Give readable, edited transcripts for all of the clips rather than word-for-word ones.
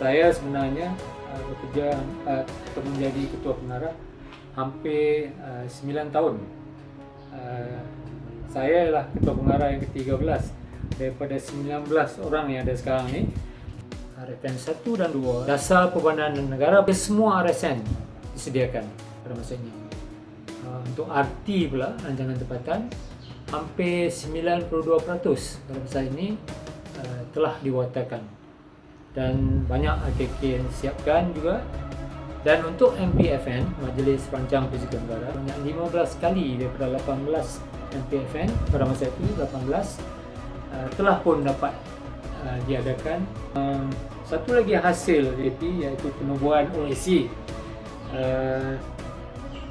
Saya sebenarnya bekerja atau menjadi ketua pengarah hampir 9 tahun. Saya adalah ketua pengarah yang ke-13 daripada 19 orang yang ada sekarang ni. RFN 1 dan 2, Dasar Perbandaran Negara, semua RSN disediakan pada masa ini. Untuk RT pula, rancangan tempatan, hampir 92% pada masa ini telah diwatakan. Dan banyak AKK yang disiapkan juga. Dan untuk MPFN, Majlis Perancang Fizikal Negara, banyak 15 kali daripada 18 MPFN pada masa itu, 18 telah pun dapat diadakan. Satu lagi hasil iaitu penubuhan OAC.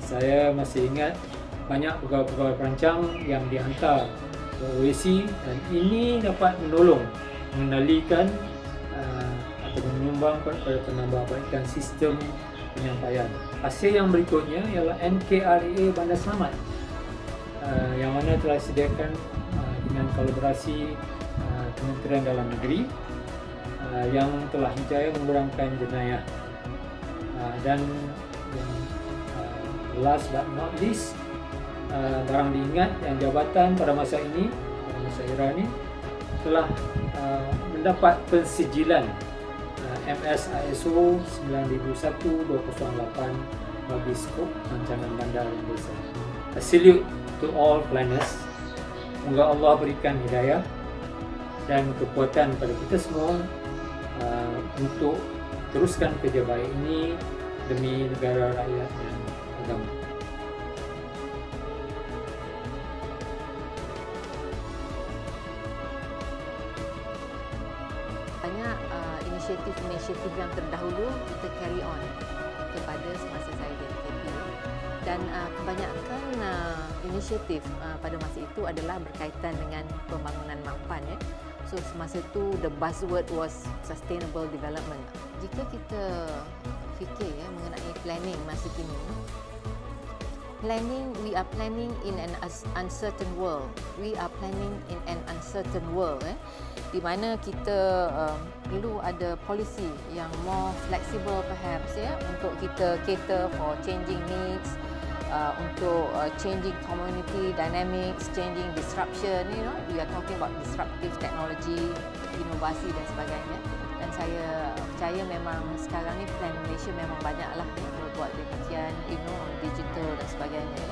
Saya masih ingat banyak pegawai-pegawai perancang yang dihantar ke OAC, dan ini dapat menolong mengendalikan atau menyumbang pada penambahbaikan sistem penyampaian. Hasil yang berikutnya ialah NKRA Bandar Selamat, yang mana telah disediakan dengan kolaborasi Kementerian Dalam Negeri, yang telah berjaya mengurangkan jenayah. Dan yang last but not least, barang diingat yang jabatan pada masa ini, pada masa era ini, telah mendapat pensijilan MS ISO 9001-208 bagi skop rancangan bandar dan desa. A salute to all planners. Semoga Allah berikan hidayah dan kekuatan pada kita semua untuk teruskan kerja baik ini demi negara, rakyat dan agama. Banyak inisiatif-inisiatif yang terdahulu kita carry on kepada semasa saya jadi KP, dan kebanyakan inisiatif pada masa itu adalah berkaitan dengan pembangunan mampan. So semasa itu the buzzword was sustainable development. Jika kita fikir mengenai planning masa kini, we are planning in an uncertain world. We are planning in an uncertain world, di mana kita perlu ada policy yang more flexible perhaps, untuk kita cater for changing needs untuk changing community dynamics, changing disruption, we are talking about disruptive technology, inovasi dan sebagainya. Dan saya percaya memang sekarang ni Plan Malaysia memang banyaklah buat demikian, digital dan sebagainya.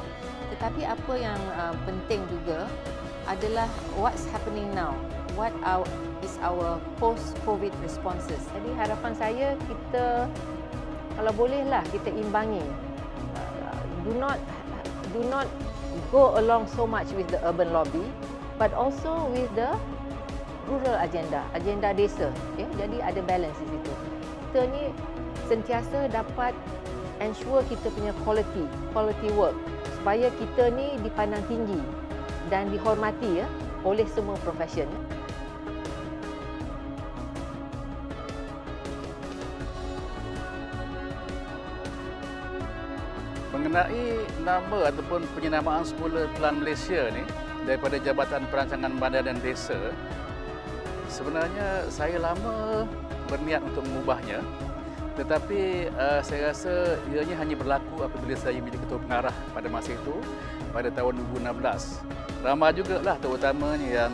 Tetapi apa yang penting juga adalah what's happening now. What is our post-COVID responses. Jadi harapan saya kita kalau bolehlah kita imbangi. Do not go along so much with the urban lobby, but also with the rural agenda desa. Okay? Jadi ada balance di situ. Kita ni sentiasa dapat ensure kita punya quality work supaya kita ni dipandang tinggi dan dihormati oleh semua profesion. Mengenai nama ataupun penyenamaan semula Plan Malaysia ni daripada Jabatan Perancangan Bandar dan Desa, sebenarnya saya lama berniat untuk mengubahnya, tetapi saya rasa ianya hanya berlaku apabila saya menjadi ketua pengarah pada masa itu pada tahun 2016. Ramai jugalah terutamanya yang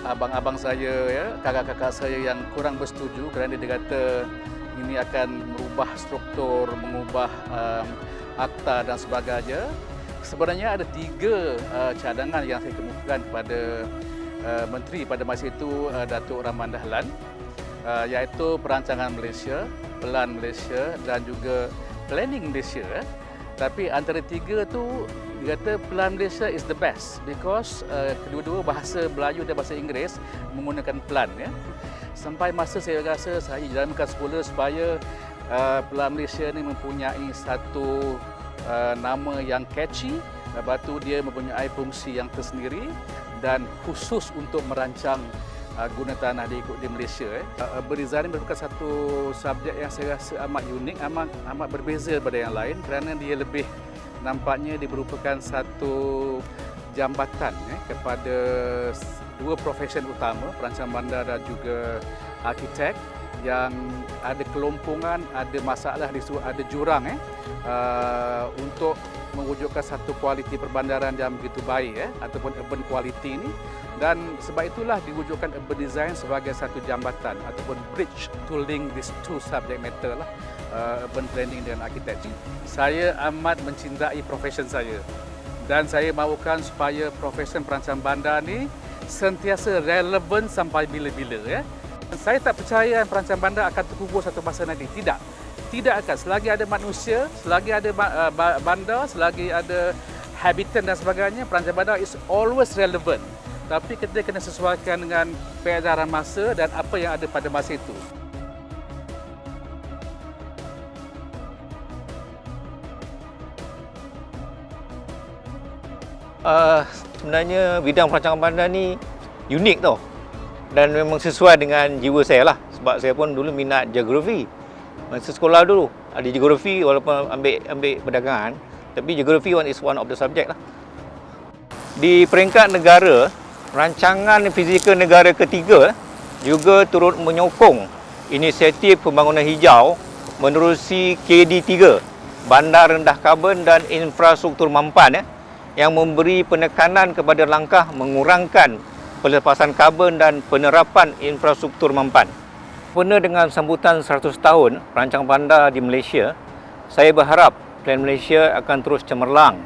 abang-abang saya, kakak-kakak saya yang kurang bersetuju kerana dia kata ini akan merubah struktur, mengubah akta dan sebagainya. Sebenarnya ada 3 cadangan yang saya kemukakan kepada Menteri pada masa itu, Datuk Rahman Dahlan, iaitu Perancangan Malaysia, Pelan Malaysia dan juga Planning Malaysia. Tapi antara 3 tu, dia kata Pelan Malaysia is the best because kedua-dua bahasa Melayu dan bahasa Inggeris menggunakan plan. Sampai masa saya rasa saya jalankan semula supaya Pelan Malaysia ni mempunyai satu nama yang catchy, lepas tu dia mempunyai fungsi yang tersendiri dan khusus untuk merancang guna tanah di Malaysia. Urban design merupakan satu subjek yang saya rasa amat unik, amat berbeza daripada yang lain kerana dia lebih nampaknya dia merupakan satu jambatan kepada 2 profesion utama, perancang bandar dan juga arkitek, yang ada kelompongan, ada masalah di situ, ada jurang untuk mewujudkan satu kualiti perbandaran yang begitu baik ataupun urban quality ini. Dan sebab itulah diwujudkan urban design sebagai satu jambatan ataupun bridge to link these 2 subject matter lah, urban planning dan architecture. Saya amat mencintai profesion saya dan saya mahukan supaya profesion perancang bandar ni sentiasa relevan sampai bila-bila. Saya tak percaya perancang bandar akan terkubur satu masa nanti. Tidak akan. Selagi ada manusia, selagi ada bandar, selagi ada habitat dan sebagainya, perancang bandar is always relevant. Tapi kita kena sesuaikan dengan peredaran masa dan apa yang ada pada masa itu. Sebenarnya bidang perancangan bandar ni unik tau. Dan memang sesuai dengan jiwa saya lah. Sebab saya pun dulu minat geografi. Masa sekolah dulu ada geografi walaupun ambil perdagangan. Tapi geografi is one of the subject lah. Di peringkat negara, rancangan fizikal negara ketiga juga turut menyokong inisiatif pembangunan hijau menerusi KD3, Bandar Rendah Karbon dan Infrastruktur Mampan, yang memberi penekanan kepada langkah mengurangkan pelepasan karbon dan penerapan infrastruktur mampan. Sempena dengan sambutan 100 tahun perancang bandar di Malaysia, saya berharap Plan Malaysia akan terus cemerlang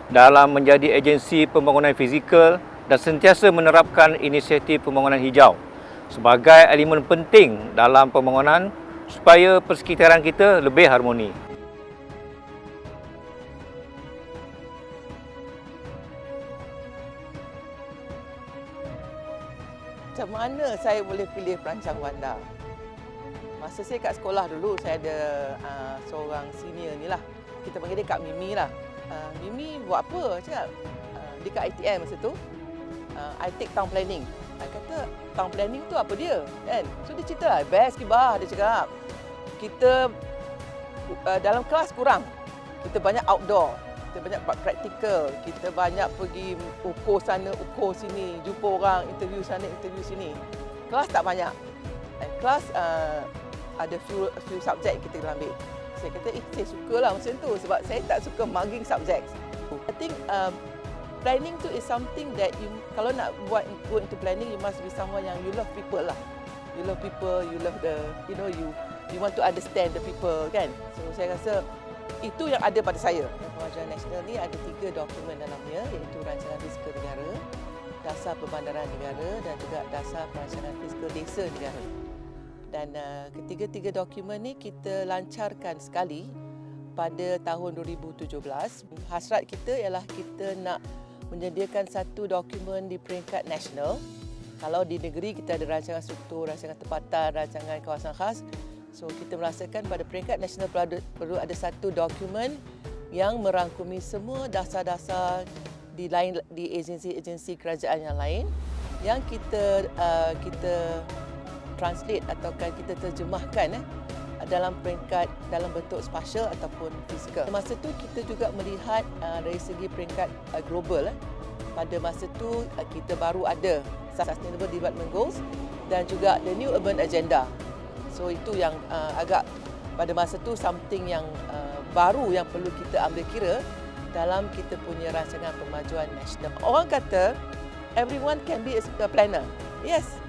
dalam menjadi agensi pembangunan fizikal dan sentiasa menerapkan inisiatif pembangunan hijau sebagai elemen penting dalam pembangunan supaya persekitaran kita lebih harmoni. Macam mana saya boleh pilih perancang bandar? Masa saya kat sekolah dulu, saya ada seorang senior ni lah. Kita panggil dia Kak Mimi lah. Mimi buat apa? Cakap, dia kat ITM masa tu. I take town planning. I kata, town planning tu apa dia? Kan? So dia cerita lah, best kibah dia cakap. Kita dalam kelas kurang. Kita banyak outdoor. Kita banyak buat praktikal, kita banyak pergi ukur sana, ukur sini, jumpa orang, interview sana, interview sini. Kelas tak banyak. Kelas ada few subjek kita kena ambil. Saya kata, saya sukalah macam tu sebab saya tak suka mugging subjects. I think planning tu is something that you, kalau nak buat go into planning, you must be someone yang you love people lah. You love people, you love the, you want to understand the people kan. So saya rasa itu yang ada pada saya. Pemajuan nasional ni ada 3 dokumen dalamnya, iaitu Rancangan Fiskal Negara, Dasar Pembandaran Negara dan juga Dasar Perancangan Fiskal Desa Negara. Dan ketiga-tiga dokumen ni kita lancarkan sekali pada tahun 2017. Hasrat kita ialah kita nak menyediakan satu dokumen di peringkat nasional. Kalau di negeri kita ada rancangan struktur, rancangan tempatan, rancangan kawasan khas. So kita merasakan pada peringkat nasional perlu ada satu dokumen yang merangkumi semua dasar-dasar di agensi-agensi kerajaan yang lain yang kita translate atau kita terjemahkan dalam bentuk spasial ataupun fizikal. Masa tu kita juga melihat dari segi peringkat global. Pada masa tu kita baru ada Sustainable Development Goals dan juga the New Urban Agenda. So itu yang agak pada masa tu something yang baru yang perlu kita ambil kira dalam kita punya rancangan pemajuan nasional. Orang kata everyone can be a planner. Yes.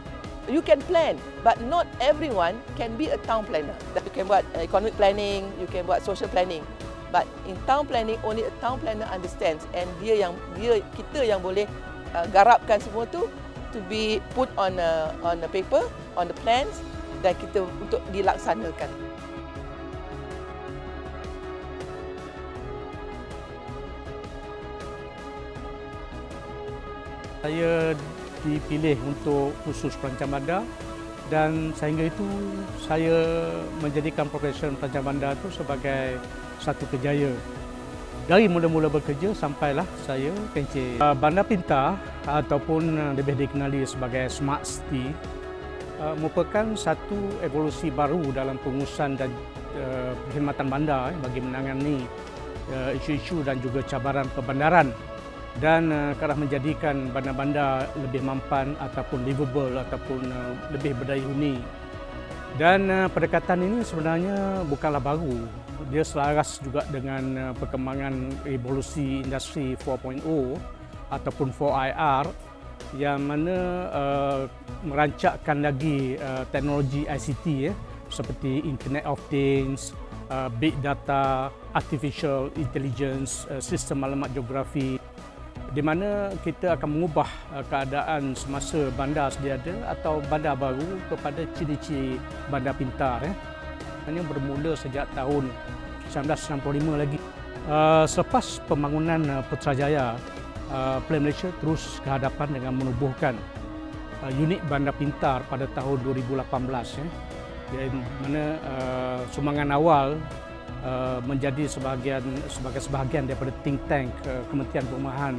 You can plan, but not everyone can be a town planner. You can buat economic planning, you can buat social planning. But in town planning, only a town planner understands, and kita yang boleh garapkan semua tu to be put on a paper, on the plans, dan kita untuk dilaksanakan. Saya dipilih untuk khusus perancang bandar dan sehingga itu saya menjadikan profesion perancang bandar itu sebagai satu kejayaan. Dari mula-mula bekerja sampailah saya pencen. Bandar pintar ataupun lebih dikenali sebagai Smart City merupakan satu evolusi baru dalam pengurusan dan perkhidmatan bandar bagi menangani isu-isu dan juga cabaran perbandaran dan ke arah menjadikan bandar-bandar lebih mampan ataupun livable ataupun lebih berdaya huni. Dan pendekatan ini sebenarnya bukanlah baru. Dia selaras juga dengan perkembangan evolusi industri 4.0 ataupun 4IR yang mana merancakkan lagi teknologi ICT seperti Internet of Things, Big Data, Artificial Intelligence, sistem maklumat geografi, di mana kita akan mengubah keadaan semasa bandar sedia ada atau bandar baru kepada ciri-ciri bandar pintar. Hanya bermula sejak tahun 1965 lagi. Selepas pembangunan Putrajaya, Plan Malaysia terus ke hadapan dengan menubuhkan unit bandar pintar pada tahun 2018. Di mana sumbangan awal menjadi sebagai sebahagian daripada think tank Kementerian Perumahan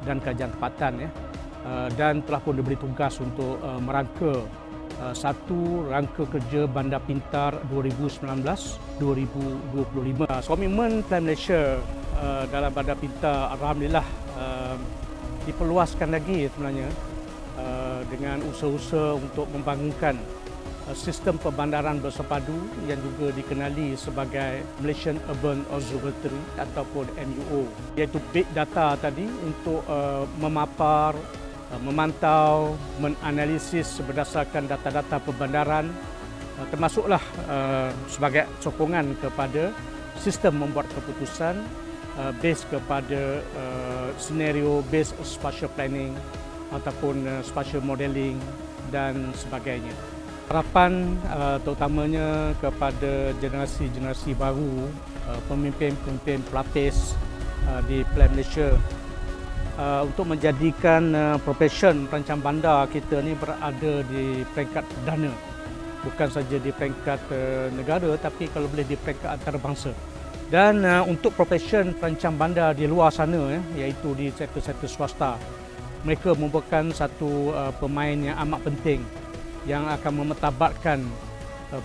dan Kerajaan Tempatan dan telah pun diberi tugas untuk merangka satu rangka kerja bandar pintar 2019-2025. Komitmen Plan Malaysia dalam bandar pintar alhamdulillah diperluaskan lagi sebenarnya dengan usaha-usaha untuk membangunkan sistem perbandaran bersepadu yang juga dikenali sebagai Malaysian Urban Observatory ataupun MUO, iaitu big data tadi untuk memapar, memantau, menganalisis berdasarkan data-data perbandaran, termasuklah sebagai sokongan kepada sistem membuat keputusan based kepada senario based spatial planning ataupun spatial modelling dan sebagainya. Harapan terutamanya kepada generasi-generasi baru, pemimpin-pemimpin pelapis di Plan Malaysia untuk menjadikan profesion perancang bandar kita ni berada di peringkat perdana. Bukan saja di peringkat negara tapi kalau boleh di peringkat antarabangsa. Dan untuk profesion perancang bandar di luar sana iaitu di sektor-sektor swasta, mereka merupakan satu pemain yang amat penting yang akan memetabatkan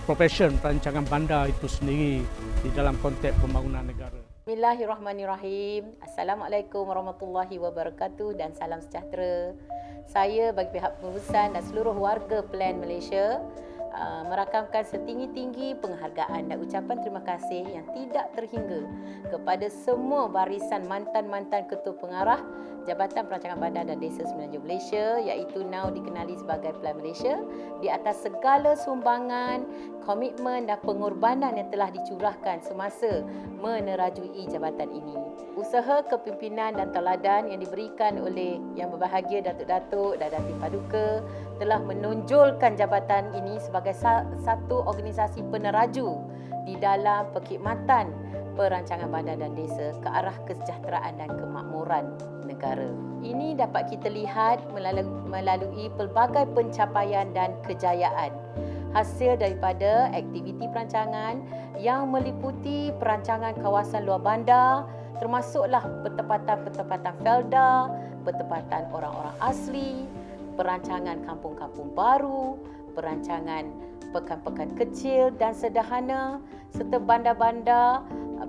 profesion perancangan bandar itu sendiri di dalam konteks pembangunan negara. Bismillahirrahmanirrahim. Assalamualaikum warahmatullahi wabarakatuh dan salam sejahtera. Saya bagi pihak pengurusan dan seluruh warga Plan Malaysia merakamkan setinggi-tinggi penghargaan dan ucapan terima kasih yang tidak terhingga kepada semua barisan mantan-mantan ketua pengarah Jabatan Perancangan Bandar dan Desa Semenanjung Malaysia, iaitu now dikenali sebagai Plan Malaysia, di atas segala sumbangan, komitmen dan pengorbanan yang telah dicurahkan semasa menerajui jabatan ini. Usaha kepimpinan dan tauladan yang diberikan oleh Yang Berbahagia Datuk-Datuk dan Datin Paduka telah menonjolkan jabatan ini sebagai satu organisasi peneraju di dalam perkhidmatan perancangan bandar dan desa ke arah kesejahteraan dan kemakmuran negara. Ini dapat kita lihat melalui pelbagai pencapaian dan kejayaan hasil daripada aktiviti perancangan yang meliputi perancangan kawasan luar bandar, termasuklah pertempatan-pertempatan felda, pertempatan orang-orang asli, perancangan kampung-kampung baru, perancangan pekan-pekan kecil dan sederhana, serta bandar-bandar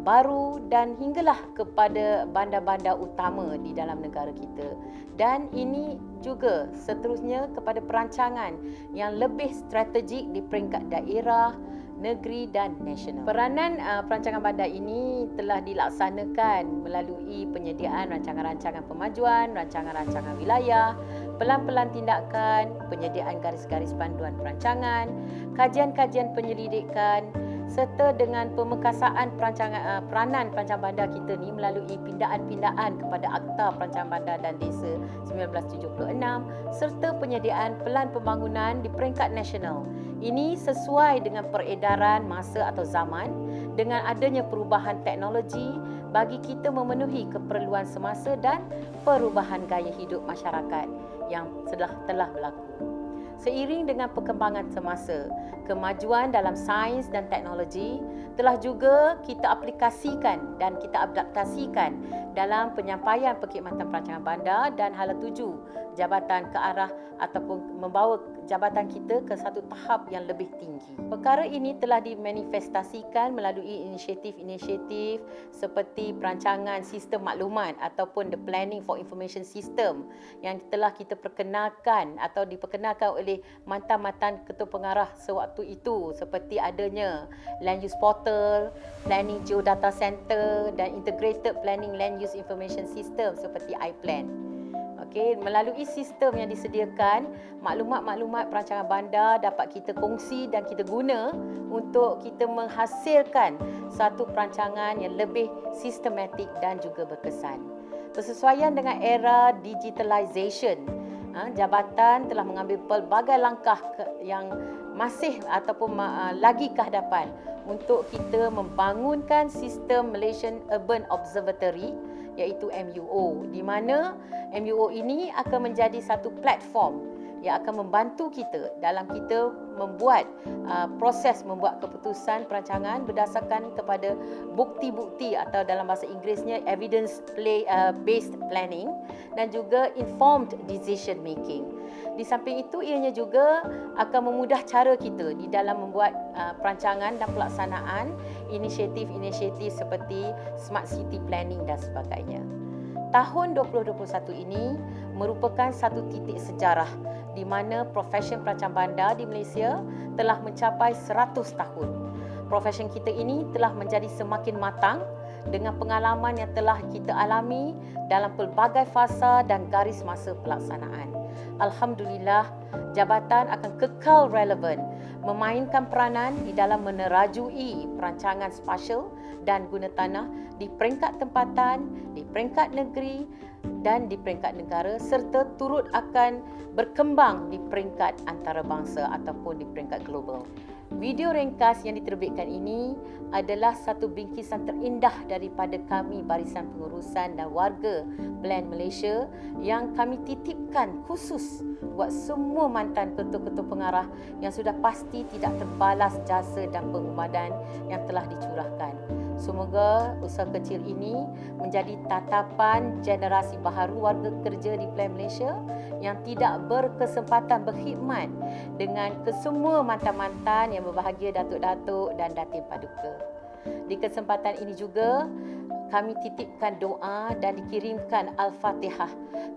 baru dan hinggalah kepada bandar-bandar utama di dalam negara kita. Dan ini juga seterusnya kepada perancangan yang lebih strategik di peringkat daerah, negeri dan nasional. Peranan perancangan bandar ini telah dilaksanakan melalui penyediaan rancangan-rancangan pemajuan, rancangan-rancangan wilayah, pelan-pelan tindakan, penyediaan garis-garis panduan perancangan, kajian-kajian penyelidikan, serta dengan pemekasaan peranan perancangan bandar kita ni melalui pindaan-pindaan kepada Akta Perancangan Bandar dan Desa 1976 serta penyediaan pelan pembangunan di peringkat nasional. Ini sesuai dengan peredaran masa atau zaman dengan adanya perubahan teknologi bagi kita memenuhi keperluan semasa dan perubahan gaya hidup masyarakat yang telah berlaku. Seiring dengan perkembangan semasa, kemajuan dalam sains dan teknologi telah juga kita aplikasikan dan kita adaptasikan dalam penyampaian perkhidmatan perancangan bandar dan hala tuju jabatan ke arah ataupun membawa jabatan kita ke satu tahap yang lebih tinggi. Perkara ini telah dimanifestasikan melalui inisiatif-inisiatif seperti perancangan sistem maklumat ataupun the planning for information system yang telah kita perkenalkan atau diperkenalkan oleh mantan-mantan ketua pengarah sewaktu itu, seperti adanya Land Use Portal, Planning Geodata Center dan Integrated Planning Land Use Information System seperti iPlan. Okey, melalui sistem yang disediakan, maklumat-maklumat perancangan bandar dapat kita kongsi dan kita guna untuk kita menghasilkan satu perancangan yang lebih sistematik dan juga berkesan. Bersesuaian dengan era digitalization, jabatan telah mengambil pelbagai langkah yang masih ataupun lagi ke hadapan untuk kita membangunkan sistem Malaysian Urban Observatory iaitu MUO, di mana MUO ini akan menjadi satu platform yang akan membantu kita dalam kita membuat proses membuat keputusan perancangan berdasarkan kepada bukti-bukti atau dalam bahasa Inggerisnya evidence based planning dan juga informed decision making. Di samping itu, ianya juga akan memudah cara kita di dalam membuat perancangan dan pelaksanaan inisiatif-inisiatif seperti smart city planning dan sebagainya. Tahun 2021 ini merupakan satu titik sejarah di mana profession perancang bandar di Malaysia telah mencapai 100 tahun. Profession kita ini telah menjadi semakin matang dengan pengalaman yang telah kita alami dalam pelbagai fasa dan garis masa pelaksanaan. Alhamdulillah, jabatan akan kekal relevan memainkan peranan di dalam menerajui perancangan spasial dan guna tanah di peringkat tempatan, di peringkat negeri dan di peringkat negara serta turut akan berkembang di peringkat antarabangsa ataupun di peringkat global. Video ringkas yang diterbitkan ini adalah satu bingkisan terindah daripada kami Barisan Pengurusan dan Warga Plan Malaysia yang kami titipkan khusus buat semua mantan ketua-ketua pengarah yang sudah pasti tidak terbalas jasa dan pengumadan yang telah dicurahkan. Semoga usaha kecil ini menjadi tatapan generasi baharu warga kerja di Plan Malaysia yang tidak berkesempatan berkhidmat dengan kesemua mantan-mantan yang berbahagia Datuk-Datuk dan Datin Paduka. Di kesempatan ini juga kami titipkan doa dan dikirimkan Al-Fatihah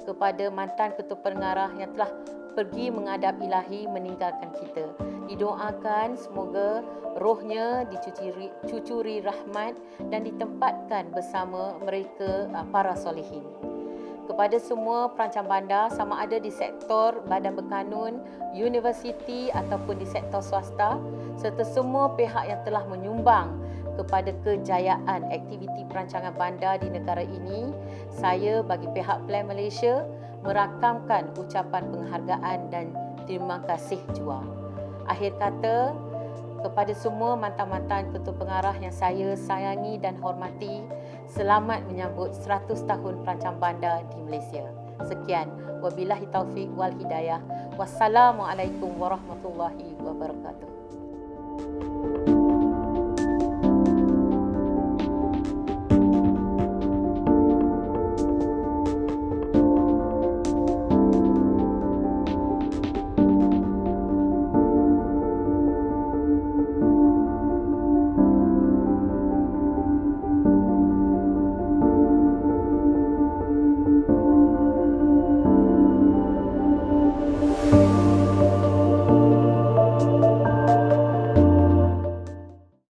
kepada mantan ketua pengarah yang telah pergi menghadap Ilahi meninggalkan kita. Didoakan semoga rohnya dicucuri rahmat dan ditempatkan bersama mereka para solehin. Kepada semua perancang bandar sama ada di sektor badan berkanun, universiti ataupun di sektor swasta serta semua pihak yang telah menyumbang kepada kejayaan aktiviti perancangan bandar di negara ini, saya bagi pihak Plan Malaysia merakamkan ucapan penghargaan dan terima kasih jua. Akhir kata, kepada semua mantan-mantan ketua pengarah yang saya sayangi dan hormati, selamat menyambut 100 tahun perancang bandar di Malaysia. Sekian, wabillahi taufik wal hidayah. Wassalamualaikum warahmatullahi wabarakatuh.